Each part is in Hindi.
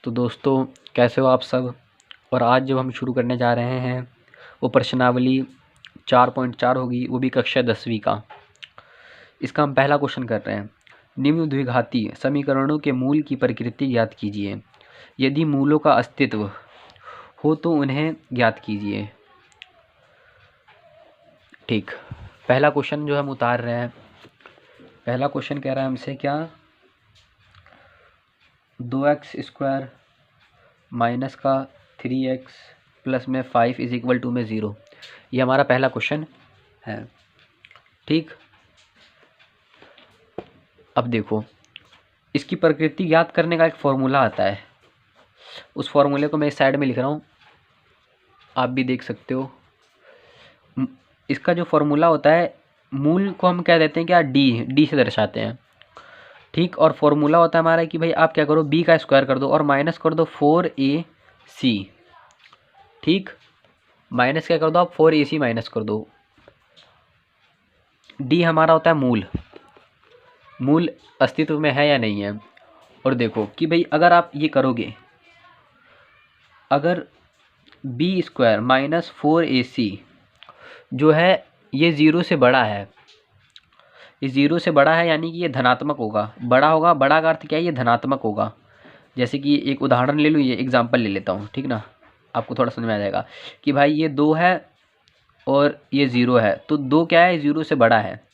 तो दोस्तों, कैसे हो आप सब। और आज जो हम शुरू करने जा रहे हैं वो प्रश्नावली 4.4 होगी, वो भी कक्षा 10वीं का। इसका हम पहला क्वेश्चन कर रहे हैं। निम्न द्विघाती समीकरणों के मूल की प्रकृति ज्ञात कीजिए। यदि मूलों का अस्तित्व हो तो उन्हें ज्ञात कीजिए। ठीक, पहला क्वेश्चन जो हम उतार रहे हैं, पहला क्वेश्चन कह रहा है हमसे क्या, 2x² माइनस का 3x प्लस में 5 इज इक्वल टू में 0। ये हमारा पहला क्वेश्चन है। ठीक, अब देखो, इसकी प्रकृति ज्ञात करने का एक फॉर्मूला आता है। उस फॉर्मूले को मैं इस साइड में लिख रहा हूँ, आप भी देख सकते हो। इसका जो फॉर्मूला होता है, मूल को हम क्या देते हैं, क्या डी से दर्शाते हैं। ठीक, और फॉर्मूला होता है हमारा कि भाई आप क्या करो, b का स्क्वायर कर दो और माइनस कर दो 4ac। ठीक, माइनस क्या कर दो आप, 4ac माइनस कर दो। डी हमारा होता है मूल अस्तित्व में है या नहीं है। और देखो कि भाई अगर आप ये करोगे, अगर b² माइनस 4ac जो है ये 0 से बड़ा है, ये 0 से बड़ा है यानी कि ये धनात्मक होगा। बड़ा होगा, बड़ा का अर्थ क्या है, ये धनात्मक होगा। जैसे कि एक उदाहरण ले लूँ, ये एग्जांपल ले लेता हूँ, ठीक ना, आपको थोड़ा समझ में आ जाएगा कि भाई ये 2 है और ये 0 है, तो 2 क्या है, 0 से बड़ा है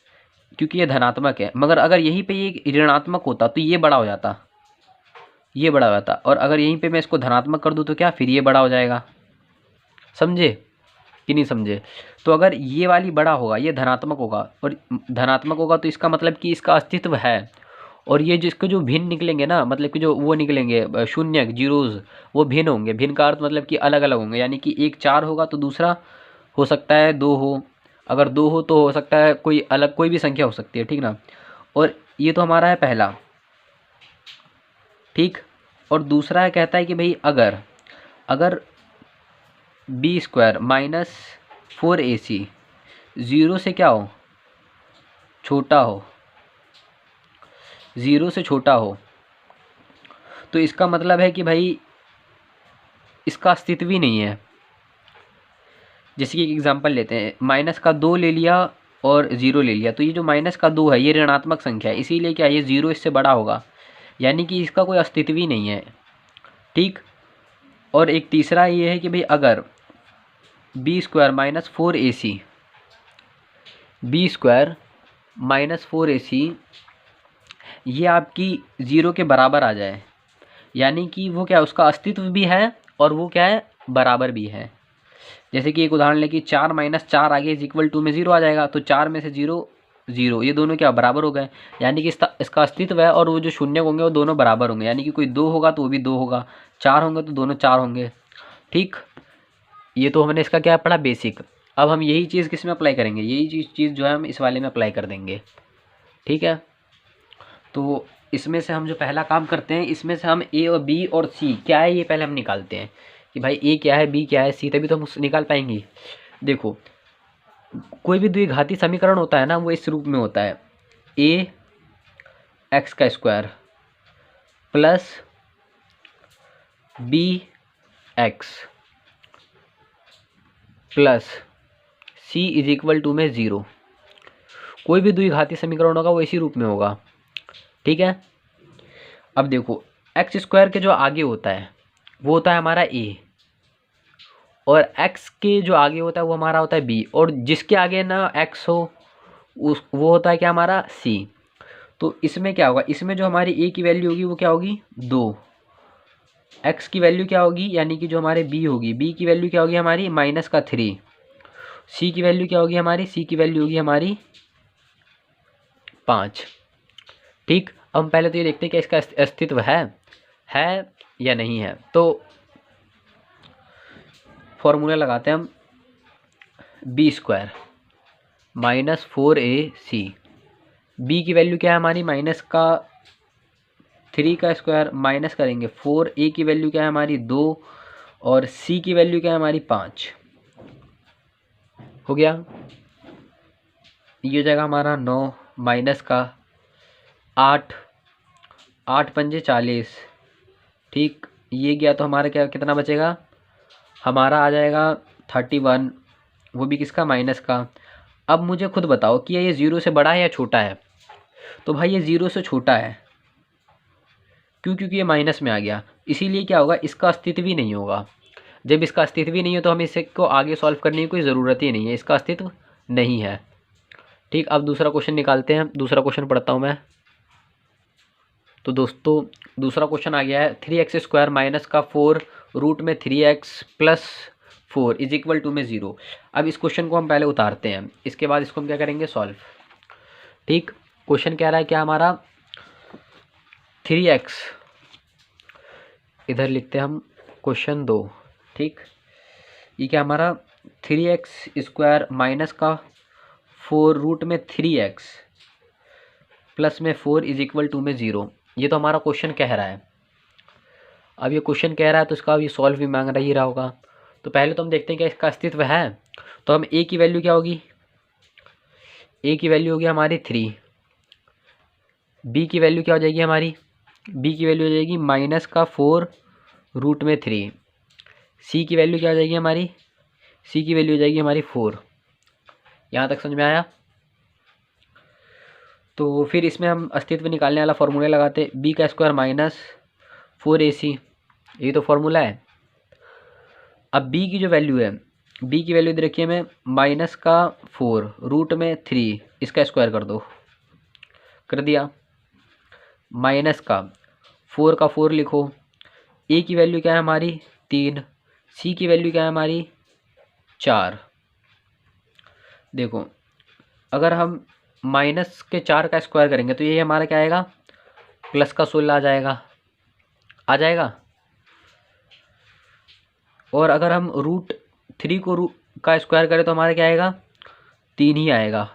क्योंकि ये धनात्मक है। मगर अगर यहीं पे ये ऋणात्मक होता तो ये बड़ा हो जाता, ये बड़ा हो जाता। और अगर यहीं पे मैं इसको धनात्मक कर दूँ तो क्या, फिर ये बड़ा हो जाएगा। समझे कि नहीं समझे। तो अगर ये वाली बड़ा होगा, ये धनात्मक होगा, और धनात्मक होगा तो इसका मतलब कि इसका अस्तित्व है। और ये जिसके जो भिन्न निकलेंगे ना, मतलब कि जो वो निकलेंगे शून्य जीरोज, वो भिन्न होंगे। भिन्न का अर्थ मतलब कि अलग अलग होंगे, यानी कि एक 4 होगा तो दूसरा हो सकता है 2 हो। अगर 2 हो तो हो सकता है कोई अलग, कोई भी संख्या हो सकती है, ठीक ना। और ये तो हमारा है पहला। ठीक, और दूसरा कहता है कि भाई अगर b² माइनस 4ac 0 से क्या हो, छोटा हो, 0 से छोटा हो, तो इसका मतलब है कि भाई इसका अस्तित्व ही नहीं है। जैसे कि एक एग्जांपल लेते हैं, माइनस का 2 ले लिया और 0 ले लिया, तो ये जो माइनस का 2 है ये ऋणात्मक संख्या है, इसीलिए क्या, ये 0 इससे बड़ा होगा, यानी कि इसका कोई अस्तित्व ही नहीं है। ठीक, और एक तीसरा ये है कि भाई अगर b² minus 4ac, b² minus 4ac ये आपकी 0 के बराबर आ जाए, यानी कि वो क्या, उसका अस्तित्व भी है और वो क्या है, बराबर भी है। जैसे कि एक उदाहरण लें कि 4 माइनस 4 आगे इज इक्वल टू में 0 आ जाएगा, तो 4 में से 0 0, ये दोनों क्या बराबर हो गए, यानी कि इसका अस्तित्व है। और वो जो शून्य होंगे वो दोनों बराबर होंगे, यानी कि कोई 2 होगा तो वो भी 2 होगा, 4 होंगे तो दोनों 4 होंगे। ठीक, ये तो हमने इसका क्या पढ़ा, बेसिक। अब हम यही चीज़ किस में अप्लाई करेंगे, यही चीज़ जो है हम इस वाले में अप्लाई कर देंगे। ठीक है, तो इसमें से हम जो पहला काम करते हैं, इसमें से हम ए और बी और सी क्या है ये पहले हम निकालते हैं कि भाई ए क्या है, बी क्या है, सी, तभी तो हम निकाल पाएंगे। देखो, कोई भी द्विघाती समीकरण होता है ना, वो इस रूप में होता है, a x² plus b x plus c is equal to में 0। कोई भी द्विघाती समीकरण होगा वो इसी रूप में होगा। ठीक है, अब देखो, x² के जो आगे होता है वो होता है हमारा a, और x के जो आगे होता है वो हमारा होता है b, और जिसके आगे ना x हो वो होता है क्या, हमारा c। तो इसमें क्या होगा, इसमें जो हमारी a की वैल्यू होगी वो क्या होगी, 2। x की वैल्यू क्या होगी, यानी कि जो हमारे b होगी, b की वैल्यू क्या होगी हमारी, माइनस का 3। c की वैल्यू क्या होगी हमारी, c की वैल्यू होगी हमारी 5। ठीक, अब हम पहले तो ये देखते हैं कि इसका अस्तित्व है या नहीं है। तो फॉर्मूला लगाते हैं हम, b² माइनस 4ac, b की वैल्यू क्या है हमारी, माइनस का 3 का स्क्वायर माइनस करेंगे 4, a की वैल्यू क्या है हमारी 2, और c की वैल्यू क्या है हमारी 5। हो गया, ये हो जाएगा हमारा 9 माइनस का 8, 8 पंजे 40। ठीक, ये गया तो हमारा क्या कितना बचेगा, हमारा आ जाएगा 31, वो भी किसका, माइनस का। अब मुझे खुद बताओ कि ये 0 से बड़ा है या छोटा है। तो भाई ये 0 से छोटा है, क्यों, क्योंकि ये माइनस में आ गया, इसीलिए क्या होगा, इसका अस्तित्व ही नहीं होगा। जब इसका अस्तित्व ही नहीं है तो हमें इसे को आगे सॉल्व करने की कोई ज़रूरत ही नहीं है, इसका अस्तित्व नहीं है। ठीक, अब दूसरा क्वेश्चन निकालते हैं, दूसरा क्वेश्चन पढ़ता हूँ मैं। तो दोस्तों दूसरा क्वेश्चन आ गया है 3x² माइनस का 4 रूट में 3x plus 4 is equal to में 0। अब इस क्वेश्चन को हम पहले उतारते हैं, इसके बाद इसको हम क्या करेंगे, सॉल्व। ठीक, क्वेश्चन कह रहा है क्या हमारा 3x, इधर लिखते हैं हम क्वेश्चन 2। ठीक, ये क्या हमारा 3x² माइनस का 4 रूट में 3x प्लस में 4 इज इक्वल टू में 0, ये तो हमारा क्वेश्चन कह रहा है। अब ये क्वेश्चन कह रहा है तो इसका ये सॉल्व भी मांग ही रहा होगा। तो पहले तो हम देखते हैं कि इसका अस्तित्व है। तो हम a की वैल्यू क्या होगी, a की वैल्यू होगी हमारी 3, b की वैल्यू क्या हो जाएगी हमारी, b की वैल्यू हो जाएगी माइनस का 4 रूट में 3, c की वैल्यू क्या हो जाएगी हमारी, c की वैल्यू हो जाएगी हमारी 4। यहाँ तक समझ में आया। तो फिर इसमें हम अस्तित्व निकालने वाला फॉर्मूला लगाते, b² माइनस 4ac, ये तो फॉर्मूला है। अब b की जो वैल्यू है, b की वैल्यू दे रखी है मैं माइनस का 4 रूट में 3, इसका स्क्वायर कर दो, कर दिया। माइनस का 4 का 4 लिखो, a की वैल्यू क्या है हमारी 3, c की वैल्यू क्या है हमारी 4। देखो अगर हम माइनस के 4 का स्क्वायर करेंगे तो ये हमारा क्या आएगा, प्लस का 16 आ जाएगा, आ जाएगा। और अगर हम रूट 3 को का स्क्वायर करें तो हमारा क्या आएगा, 3 ही आएगा।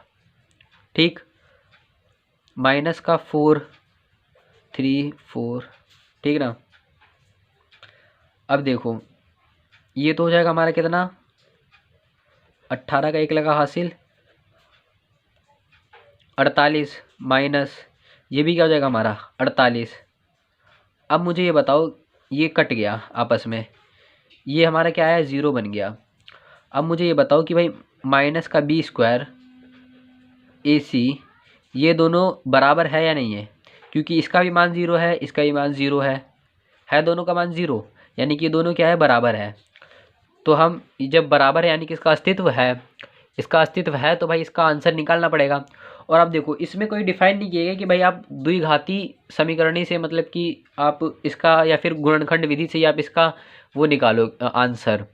ठीक, माइनस का 4 3 4, ठीक ना। अब देखो ये तो हो जाएगा हमारा कितना, 18 का 1 लगा हासिल 48, माइनस ये भी क्या हो जाएगा हमारा 48। अब मुझे ये बताओ, ये कट गया आपस में, ये हमारा क्या है 0 बन गया। अब मुझे ये बताओ कि भाई माइनस का b² ac ये दोनों बराबर है या नहीं है, क्योंकि इसका भी मान 0 है, इसका भी मान 0 है दोनों का मान 0, यानी कि ये दोनों क्या है, बराबर है। तो हम जब बराबर है यानी कि इसका अस्तित्व है, इसका अस्तित्व है तो भाई इसका आंसर निकालना पड़ेगा। और अब देखो इसमें कोई डिफाइन नहीं किया गया कि भाई आप द्विघाती समीकरणी से, मतलब कि आप इसका या फिर गुणनखंड विधि से आप इसका वो निकालो आंसर।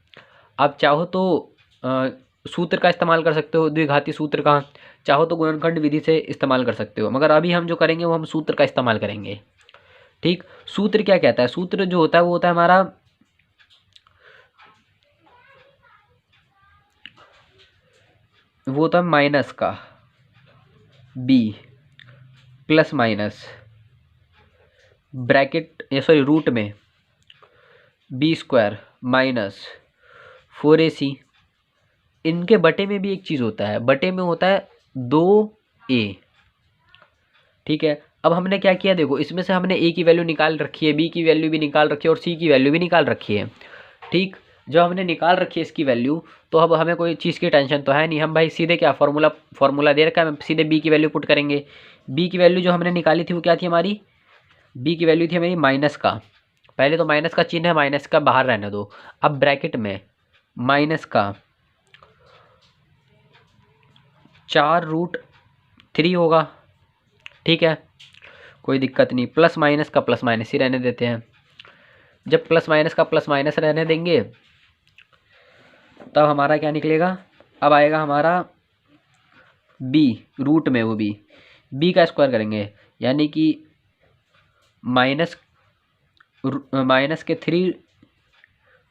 आप चाहो तो सूत्र का इस्तेमाल कर सकते हो, द्विघाती सूत्र का, चाहो तो गुणनखंड विधि से इस्तेमाल कर सकते हो, मगर अभी हम जो करेंगे वो हम सूत्र का इस्तेमाल करेंगे। ठीक, सूत्र क्या कहता है, सूत्र जो होता है वो होता है हमारा वो होता है माइनस का b प्लस माइनस ब्रैकेट या सॉरी रूट में b² माइनस 4ac। इनके बटे में भी एक चीज़ होता है, बटे में होता है 2a। ठीक है, अब हमने क्या किया, देखो इसमें से हमने a की वैल्यू निकाल रखी है, b की वैल्यू भी निकाल रखी है और c की वैल्यू भी निकाल रखी है। ठीक, जो हमने निकाल रखी है इसकी वैल्यू, तो अब हमें कोई चीज़ की टेंशन तो है नहीं, हम भाई सीधे क्या फॉर्मूला दे रखा है, हम सीधे b की वैल्यू पुट करेंगे। b की वैल्यू जो हमने निकाली थी वो क्या थी हमारी, b की वैल्यू थी हमारी माइनस का, पहले तो माइनस का चिन्ह है, माइनस का बाहर रहने दो। अब ब्रैकेट में माइनस का 4√3 होगा। ठीक है, कोई दिक्कत नहीं, प्लस माइनस का प्लस माइनस ही रहने देते हैं। जब प्लस माइनस का प्लस माइनस रहने देंगे तब हमारा क्या निकलेगा, अब आएगा हमारा b रूट में, वो b का स्क्वायर करेंगे, यानी कि माइनस के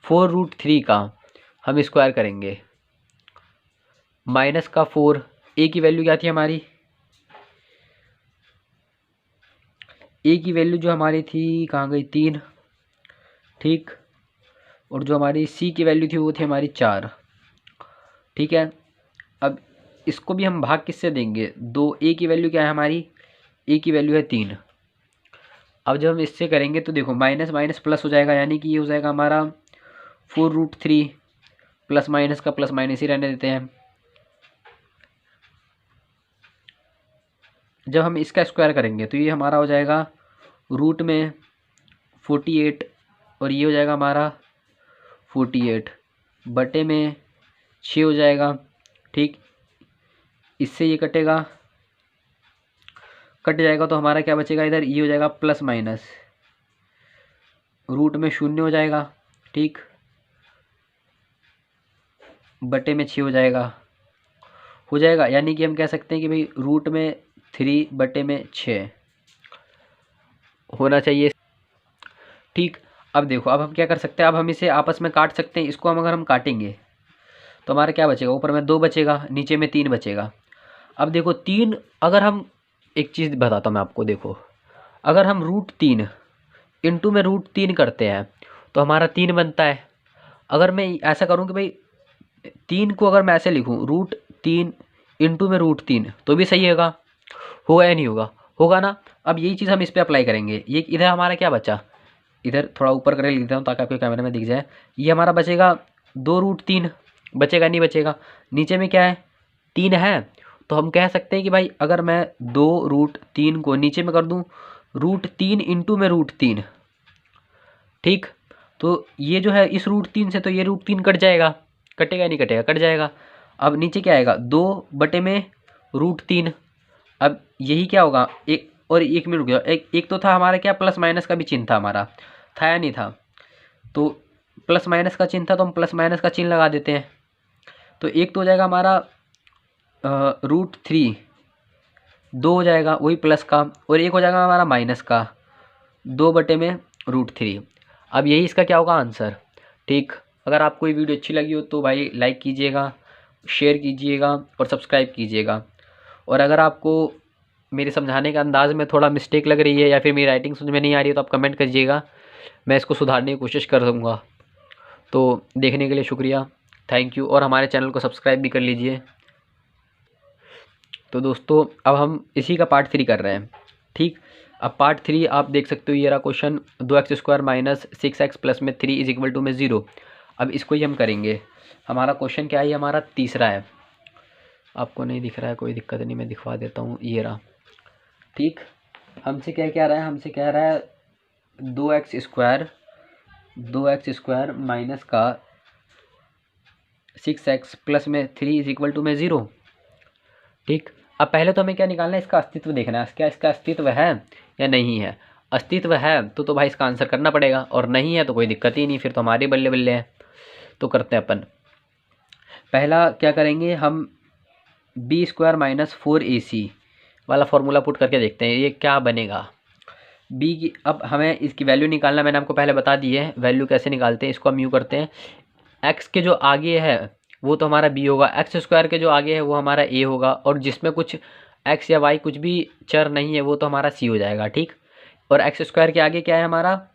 4√3 का हम स्क्वायर करेंगे, माइनस का 4, a की वैल्यू क्या थी हमारी, a की वैल्यू जो हमारी थी कहाँ गई 3। ठीक, और जो हमारी c की वैल्यू थी वो थी हमारी 4। ठीक है, अब इसको भी हम भाग किससे देंगे, 2, a की वैल्यू क्या है हमारी, a की वैल्यू है 3, अब जब हम इससे करेंगे तो देखो माइनस माइनस प्लस हो जाएगा, यानी कि ये हो जाएगा हमारा 4√3, प्लस माइनस का प्लस माइनस ही रहने देते हैं। जब हम इसका स्क्वायर करेंगे तो ये हमारा हो जाएगा रूट में 48, और ये हो जाएगा हमारा 48 बटे में 6 हो जाएगा। ठीक, इससे ये कटेगा, कट जाएगा तो हमारा क्या बचेगा इधर, ये हो जाएगा प्लस माइनस रूट में 0 हो जाएगा। ठीक, बटे में 6 हो जाएगा, यानी कि हम कह सकते हैं कि भाई रूट में 3 बटे में 6 होना चाहिए। ठीक, अब देखो अब हम क्या कर सकते हैं, अब हम इसे आपस में काट सकते हैं। इसको हम अगर हम काटेंगे तो हमारा क्या बचेगा, ऊपर में 2 बचेगा, नीचे में 3 बचेगा। अब देखो 3, अगर हम एक चीज़ बताता हूँ मैं आपको, देखो अगर हम √3 इंटू में √3 करते हैं तो हमारा 3 बनता है। अगर मैं ऐसा करूँ कि भाई 3 को अगर मैं ऐसे लिखूँ √3 इंटू में √3 तो भी सही होगा या नहीं होगा, होगा ना। अब यही चीज़ हम इस पर अप्लाई करेंगे। ये इधर हमारा क्या बचा, इधर थोड़ा ऊपर करके लिख देता हूँ ताकि आपके कैमरे में दिख जाए। ये हमारा बचेगा 2√3, बचेगा नहीं बचेगा, नीचे में क्या है 3 है। तो हम कह सकते हैं कि भाई अगर मैं 2√3 को नीचे में कर दूँ √3 इंटू में √3, ठीक, तो ये जो है इस √3 से तो ये √3 कट जाएगा, कटेगा नहीं कटेगा, कट जाएगा। अब नीचे क्या आएगा 2 बटे में √3। अब यही क्या होगा, एक और एक मिनट रुक जाओ, एक तो था हमारा क्या प्लस माइनस का भी चिन्ह था हमारा, था या नहीं था, तो प्लस माइनस का चिन्ह था तो हम प्लस माइनस का चिन्ह लगा देते हैं। तो एक तो हो जाएगा हमारा √3, 2 हो जाएगा वही प्लस का, और एक हो जाएगा हमारा माइनस का 2 बटे में √3। अब यही इसका क्या होगा आंसर। ठीक, अगर आपको ये वीडियो अच्छी लगी हो तो भाई लाइक कीजिएगा, शेयर कीजिएगा और सब्सक्राइब कीजिएगा। और अगर आपको मेरे समझाने के अंदाज में थोड़ा मिस्टेक लग रही है या फिर मेरी राइटिंग समझ में नहीं आ रही है तो आप कमेंट कीजिएगा, मैं इसको सुधारने की कोशिश कर दूँगा। तो देखने के लिए शुक्रिया, थैंक यू, और हमारे चैनल को सब्सक्राइब भी कर लीजिए। तो दोस्तों अब हम इसी का पार्ट 3 कर रहे हैं। ठीक, अब पार्ट 3 आप देख सकते हो, ये रहा question 2x² minus 6x plus में 3 इज इक्वल टू में 0। अब इसको ही हम करेंगे। हमारा क्वेश्चन क्या है, ये हमारा तीसरा है। आपको नहीं दिख रहा है, कोई दिक्कत नहीं, मैं दिखवा देता हूँ, ये रहा। ठीक, हमसे क्या कह रहा है, हमसे कह रहा है 2x² माइनस का 6x प्लस में 3 इज इक्वल टू में 0। ठीक, अब पहले तो हमें क्या निकालना है, इसका अस्तित्व देखना है, क्या इसका अस्तित्व है या नहीं है। अस्तित्व है तो भाई इसका आंसर करना पड़ेगा, और नहीं है तो कोई दिक्कत ही नहीं, फिर तो हमारे बल्ले बल्ले है। तो करते हैं अपन, पहला क्या करेंगे हम b² माइनस 4ac वाला फॉर्मूला पुट करके देखते हैं ये क्या बनेगा। b की, अब हमें इसकी वैल्यू निकालना, मैंने आपको पहले बता दी है वैल्यू कैसे निकालते हैं। इसको हम यूँ करते हैं, x के जो आगे है वो तो हमारा b होगा, x² के जो आगे है वो हमारा a होगा, और जिसमें कुछ x या y कुछ भी चर नहीं है वो तो हमारा c हो जाएगा। ठीक, और x² के आगे क्या है हमारा,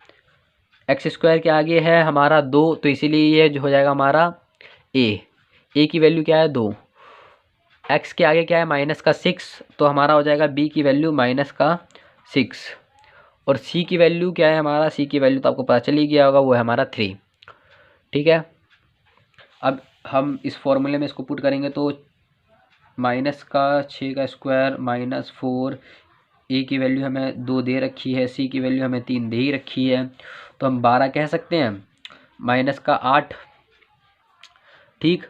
x² के आगे है हमारा 2, तो इसीलिए ये जो हो जाएगा हमारा a की वैल्यू क्या है 2। x के आगे क्या है माइनस का 6, तो हमारा हो जाएगा b की वैल्यू माइनस का 6, और c की वैल्यू क्या है हमारा, c की वैल्यू तो आपको पता चल ही गया होगा, वो है हमारा 3। ठीक है, अब हम इस फॉर्मूले में इसको पुट करेंगे तो माइनस का 6 का स्क्वायर माइनस 4, a की वैल्यू हमें 2 दे रखी है, c की वैल्यू हमें 3 दे ही रखी है, तो हम 12 कह सकते हैं, माइनस का 8। ठीक,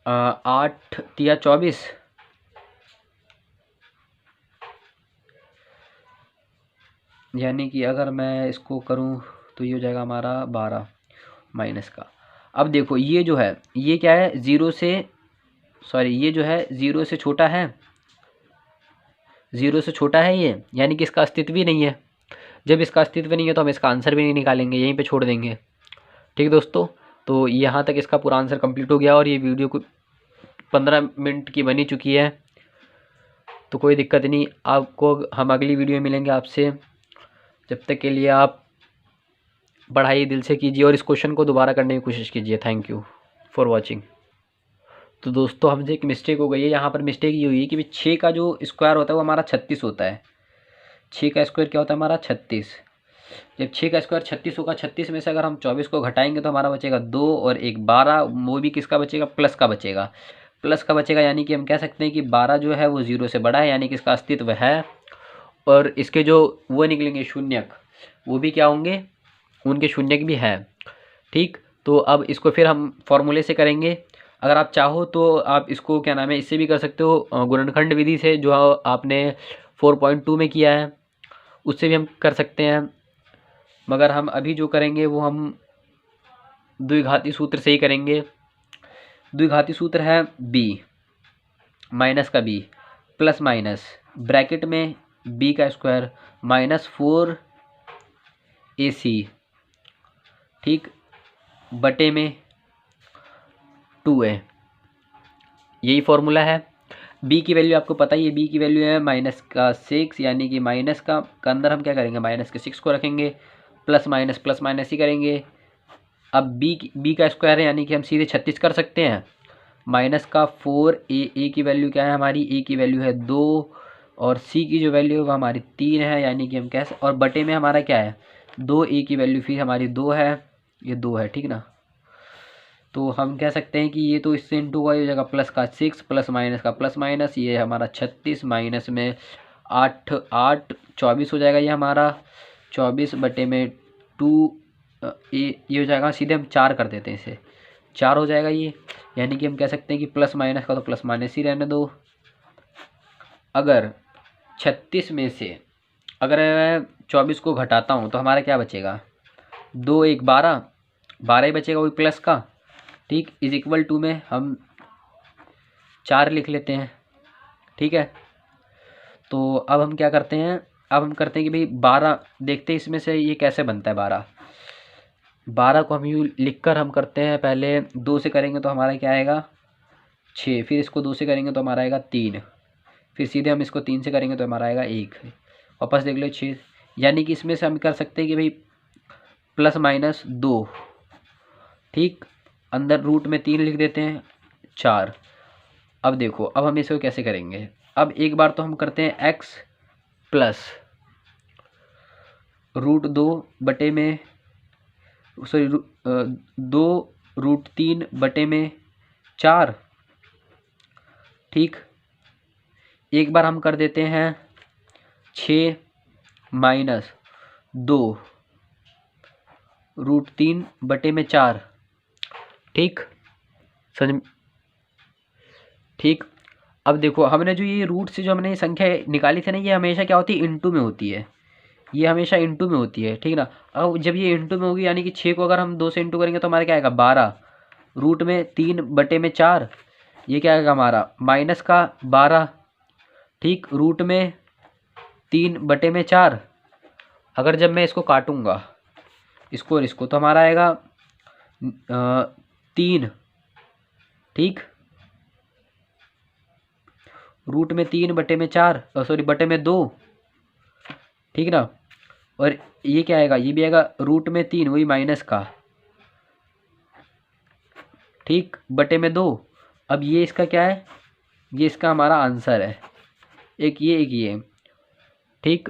8 तिया 24, यानी कि अगर मैं इसको करूं तो ये हो जाएगा हमारा 12 माइनस का। अब देखो ये जो है ये क्या है, ये जो है 0 से छोटा है, 0 से छोटा है ये, यानी कि इसका अस्तित्व भी नहीं है। जब इसका अस्तित्व नहीं है तो हम इसका आंसर भी नहीं निकालेंगे, यहीं पे छोड़ देंगे। ठीक दोस्तों, तो यहाँ तक इसका पूरा आंसर कंप्लीट हो गया, और ये वीडियो को 15 मिनट की बनी चुकी है, तो कोई दिक्कत नहीं। आपको हम अगली वीडियो में मिलेंगे आपसे, जब तक के लिए आप पढ़ाई दिल से कीजिए और इस क्वेश्चन को दोबारा करने की कोशिश कीजिए। Thank you for watching. तो दोस्तों हमसे एक मिस्टेक हो गई है, यहाँ पर मिस्टेक ये हुई है कि 6 का जो स्क्वायर होता है वो हमारा 36 होता है। 6 का स्क्वायर क्या होता है हमारा 36, जब 6 का स्क्वायर 36 होगा, 36 में से अगर हम 24 को घटाएंगे तो हमारा बचेगा 2 और 1 12, वो भी किसका बचेगा, प्लस का बचेगा, प्लस का बचेगा। यानी कि हम कह सकते हैं कि 12 जो है वो 0 से बड़ा है, यानी कि इसका अस्तित्व है। और इसके जो वो निकलेंगे शून्यक, वो भी क्या होंगे, उनके शून्यक भी हैं। ठीक, तो अब इसको फिर हम फॉर्मूले से करेंगे। अगर आप चाहो तो आप इसको क्या नाम है, इससे भी कर सकते हो, गुणनखंड विधि से, जो आपने 4.2 में किया है उससे भी हम कर सकते हैं। मगर हम अभी जो करेंगे वो हम द्विघाती सूत्र से ही करेंगे। द्विघाती सूत्र है b माइनस का b प्लस माइनस ब्रैकेट में b का स्क्वायर माइनस 4ac, ठीक, बटे में 2a, यही फॉर्मूला है। b की वैल्यू आपको पता ही है, b की वैल्यू है माइनस का 6, यानी कि माइनस का अंदर हम क्या करेंगे, माइनस के 6 को रखेंगे, प्लस माइनस ही करेंगे। अब b का स्क्वायर है, यानी कि हम सीधे 36 कर सकते हैं। माइनस का 4a की वैल्यू क्या है हमारी, a की वैल्यू है 2 और c की जो वैल्यू है वो हमारी 3 है, यानी कि हम कैसे, और बटे में हमारा क्या है 2a की वैल्यू फिर हमारी 2 है, ये 2 है, ठीक ना। तो हम कह सकते हैं कि ये तो इससे इंटू हुआ, ये हो जाएगा प्लस का 6 प्लस माइनस का प्लस माइनस, ये हमारा 36 माइनस में 8 8 24 हो जाएगा, ये हमारा 24 बटे में 2 ये हो जाएगा, सीधे हम 4 कर देते हैं, इसे 4 हो जाएगा ये। यानी कि हम कह सकते हैं कि प्लस माइनस का तो प्लस माइनस ही रहने दो। अगर 36 में से अगर मैं 24 को घटाता हूँ तो हमारा क्या बचेगा, 2 1 12 12 ही बचेगा, वही प्लस का, ठीक, इज इक्वल टू में हम 4 लिख लेते हैं, ठीक है। तो अब हम क्या करते हैं, अब हम करते हैं कि भाई 12 देखते हैं इसमें से ये कैसे बनता है। 12 को हम यूँ लिख कर हम करते हैं, पहले 2 से करेंगे तो हमारा क्या आएगा 6, फिर इसको 2 से करेंगे तो हमारा आएगा 3, फिर सीधे हम इसको 3 से करेंगे तो हमारा आएगा 1, वापस देख लो 6। यानी कि इसमें से हम कर सकते हैं कि भाई प्लस माइनस 2, ठीक, अंदर रूट में 3 लिख देते हैं 4। अब देखो, अब हम इसको कैसे करेंगे, अब एक बार तो हम करते हैं x प्लस √2 बटे में, सॉरी 2 √3 बटे में 4, ठीक। एक बार हम कर देते हैं 6 माइनस 2 √3 बटे में 4, ठीक, समझ, ठीक। अब देखो, हमने जो ये रूट से जो हमने ये संख्या निकाली थी ना, ये हमेशा क्या होती है, इंटू में होती है, ये हमेशा इंटू में होती है, ठीक ना। अब जब ये इंटू में होगी, यानी कि 6 को अगर हम 2 से इंटू करेंगे तो हमारा क्या आएगा 12, रूट में 3 बटे में 4, ये क्या आएगा हमारा माइनस का 12, ठीक, रूट में 3 बटे में 4। अगर जब मैं इसको काटूंगा, इसको और इसको, तो हमारा आएगा 3, ठीक, रूट में 3 बटे में 4, सॉरी बटे में 2, ठीक ना। और ये क्या आएगा, ये भी आएगा रूट में 3, वही माइनस का, ठीक, बटे में 2। अब ये इसका क्या है, ये इसका हमारा आंसर है, एक ये, ठीक।